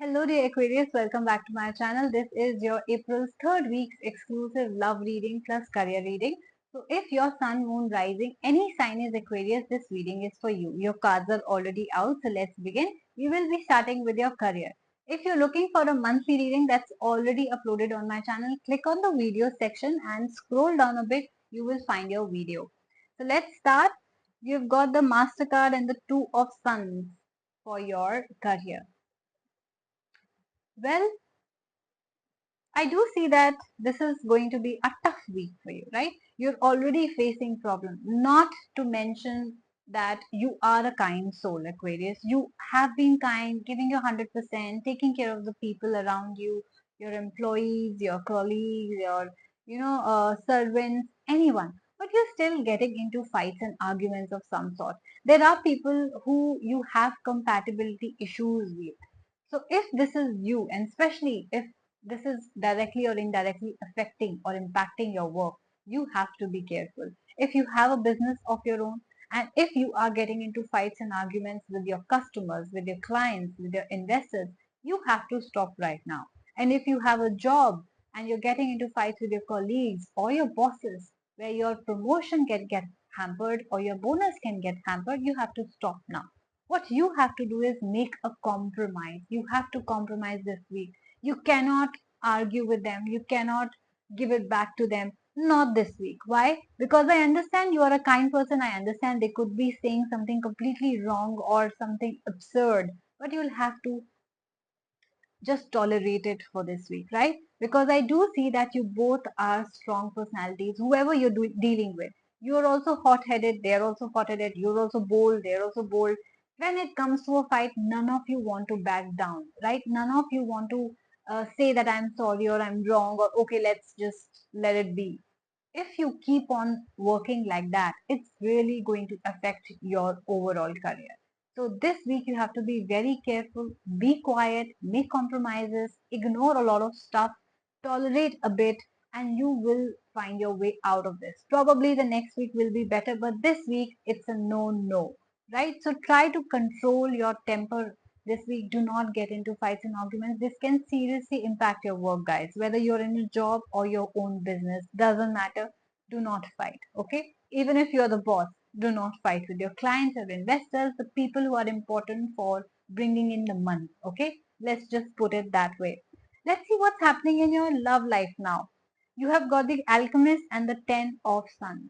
Hello dear Aquarius, welcome back to my channel. This is your April's third week's exclusive love reading plus career reading. So if your sun, moon, rising, any sign is Aquarius, this reading is for you. Your cards are already out, so let's begin. We will be starting with your career. If you're looking for a monthly reading that's already uploaded on my channel, click on the video section and scroll down a bit, you will find your video. So let's start. You've got the Master card and the Two of Suns for your career. Well, I do see that this is going to be a tough week for you, right? You're already facing problems. Not to mention that you are a kind soul, Aquarius. You have been kind, giving your 100%, taking care of the people around you, your employees, your colleagues, your servants, anyone. But you're still getting into fights and arguments of some sort. There are people who you have compatibility issues with. So if this is you, and especially if this is directly or indirectly affecting or impacting your work, you have to be careful. If you have a business of your own, and if you are getting into fights and arguments with your customers, with your clients, with your investors, you have to stop right now. And if you have a job and you're getting into fights with your colleagues or your bosses, where your promotion can get hampered or your bonus can get hampered, you have to stop now. What you have to do is make a compromise. You have to compromise this week. You cannot argue with them. You cannot give it back to them. Not this week. Why? Because I understand you are a kind person. I understand they could be saying something completely wrong or something absurd. But you'll have to just tolerate it for this week, right? Because I do see that you both are strong personalities, whoever you're dealing with. You're also hot headed, they're also hot headed, you're also bold, they're also bold. When it comes to a fight, none of you want to back down, right? None of you want to say that I'm sorry or I'm wrong or okay, let's just let it be. If you keep on working like that, it's really going to affect your overall career. So this week you have to be very careful, be quiet, make compromises, ignore a lot of stuff, tolerate a bit, and you will find your way out of this. Probably the next week will be better, but this week it's a no, right? So try to control your temper this week. Do not get into fights and arguments. This can seriously impact your work, guys. Whether you're in a job or your own business, doesn't matter. Do not fight, okay? Even if you're the boss, do not fight with your clients or investors, the people who are important for bringing in the money, okay? Let's just put it that way. Let's see what's happening in your love life now. You have got the Alchemist and the Ten of Suns.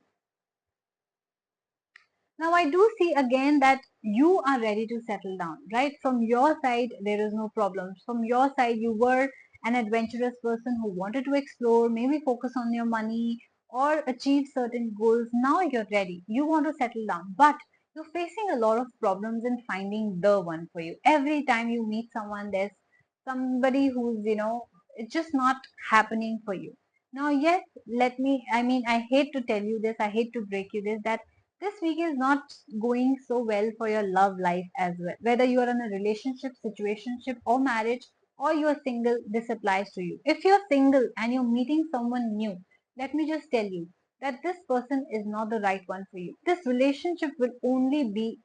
Now I do see again that you are ready to settle down, right? From your side, there is no problems. From your side, you were an adventurous person who wanted to explore, maybe focus on your money or achieve certain goals. Now you're ready. You want to settle down, but you're facing a lot of problems in finding the one for you. Every time you meet someone, there's somebody who's, it's just not happening for you. Now, yes, I hate to tell you this, I hate to break you this, that this week is not going so well for your love life as well. Whether you are in a relationship, situationship, or marriage, or you are single, this applies to you. If you're single and you're meeting someone new, let me just tell you that this person is not the right one for you. This relationship will only be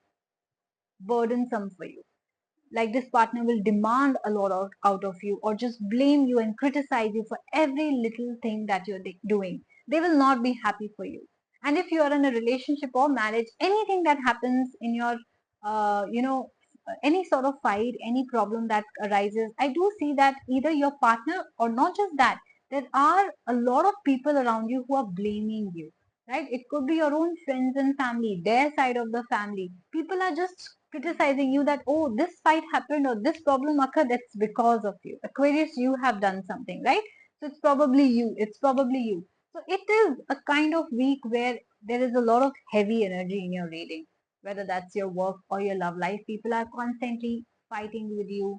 burdensome for you. Like this partner will demand a lot out of you or just blame you and criticize you for every little thing that you're doing. They will not be happy for you. And if you are in a relationship or marriage, anything that happens in your uh, you know any sort of fight, any problem that arises, I do see that either your partner or not just that, there are a lot of people around you who are blaming you, right? It could be your own friends and family, their side of the family. People are just criticizing you that, oh, this fight happened or this problem occurred, it's because of you. Aquarius, you have done something, right? So it's probably you. It's probably you. So it is a kind of week where there is a lot of heavy energy in your reading, whether that's your work or your love life. People are constantly fighting with you,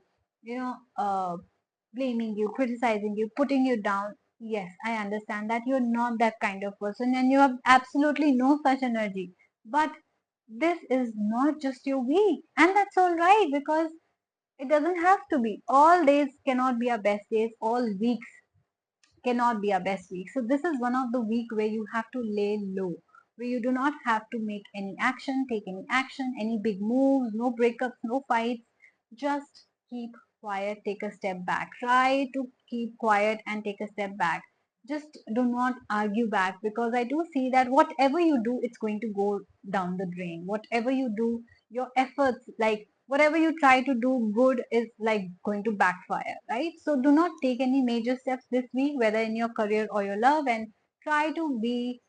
blaming you, criticizing you, putting you down. Yes, I understand that you're not that kind of person and you have absolutely no such energy. But this is not just your week, and that's all right because it doesn't have to be. All days cannot be our best days, all weeks cannot be our best week. So this is one of the week where you have to lay low, where you do not have to make any action, take any action, any big moves, no breakups, no fights. Just keep quiet, take a step back. Try to keep quiet and take a step back. Just do not argue back, because I do see that whatever you do, it's going to go down the drain. Whatever you do, your efforts, like whatever you try to do good, is like going to backfire, right? So do not take any major steps this week, whether in your career or your love, and try to be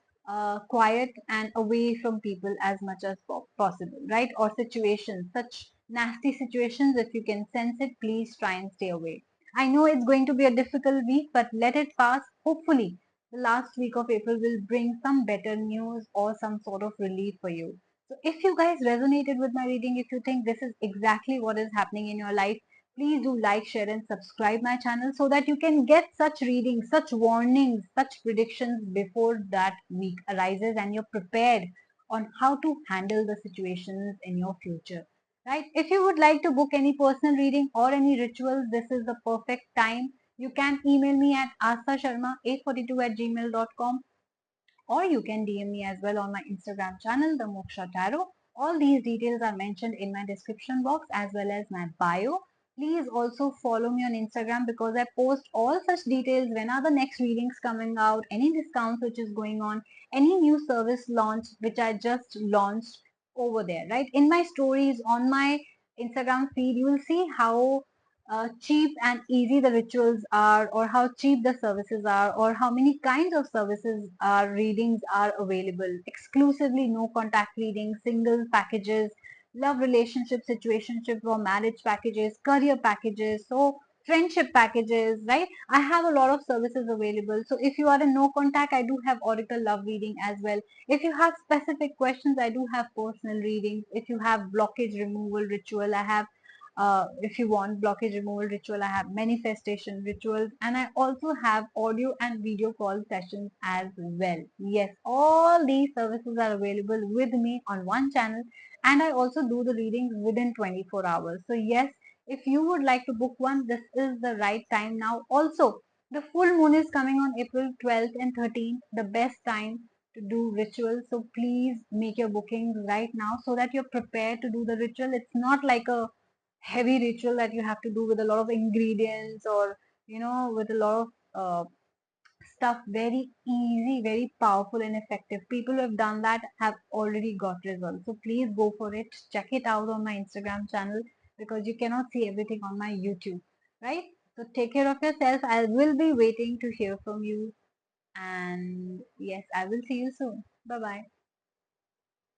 quiet and away from people as much as possible, right? Or situations, such nasty situations, if you can sense it, please try and stay away. I know it's going to be a difficult week, but let it pass. Hopefully, the last week of April will bring some better news or some sort of relief for you. So, if you guys resonated with my reading, if you think this is exactly what is happening in your life, please do like, share, and subscribe my channel so that you can get such readings, such warnings, such predictions before that week arises, and you're prepared on how to handle the situations in your future. Right? If you would like to book any personal reading or any rituals, this is the perfect time. You can email me at asasharma842@gmail.com, or you can DM me as well on my Instagram channel, The Moksha Tarot. All these details are mentioned in my description box as well as my bio. Please also follow me on Instagram, because I post all such details. When are the next readings coming out, any discounts which is going on, any new service launch which I just launched over there, right? In my stories on my Instagram feed, you will see how cheap and easy the rituals are, or how cheap the services are, or how many kinds of services are readings are available exclusively. No contact readings, single packages, love, relationship, situationship, or marriage packages, career packages, so friendship packages, right? I have a lot of services available. So if you are in no contact, I do have oracle love reading as well. If you have specific questions, I do have personal readings. If you have blockage removal ritual, I have, if you want blockage removal ritual, I have manifestation rituals, and I also have audio and video call sessions as well. Yes, all these services are available with me on one channel, and I also do the readings within 24 hours. So yes, if you would like to book one, this is the right time now. Also, the full moon is coming on April 12th and 13th, the best time to do rituals. So please make your bookings right now so that you're prepared to do the ritual. It's not like a heavy ritual that you have to do with a lot of ingredients, or with a lot of stuff. Very easy, very powerful and effective. People who have done that have already got results. So please go for it. Check it out on my Instagram channel, because you cannot see everything on my YouTube, right? So take care of yourself. I will be waiting to hear from you, and yes, I will see you soon. Bye bye.